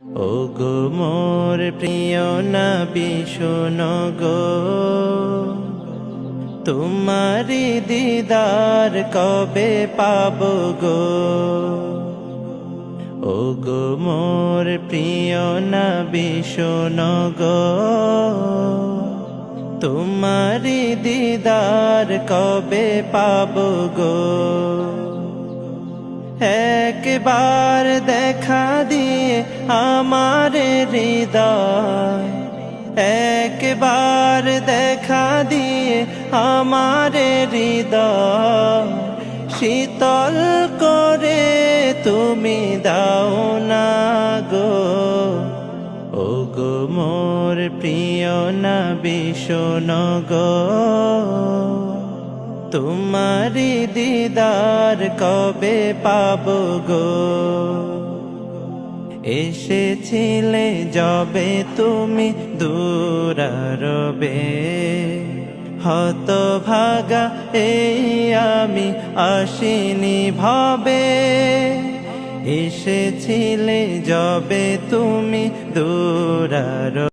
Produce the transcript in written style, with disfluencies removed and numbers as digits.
ওগো মোর প্রিয় নবী শোনো গো, তোমারি দিদার কবে পাবো গো। ওগো মোর প্রিয় নবী শোনো গো, তোমারি দিদার কবে পাবো গো। একবার দেখা দিয়ে আমার হৃদয়, একবার দেখা দিয়ে আমার হৃদয় শীতল করে তুমি দাও না গো। ওগো মোর প্রিয় নবী শোনো গো, তোমারি দিদার কবে পাবো গো। এসেছিলে যবে তুমি দূরারবে, হতভাগা এই আমি আসিনি ভবে। এসেছিলে যবে তুমি দূরারবে,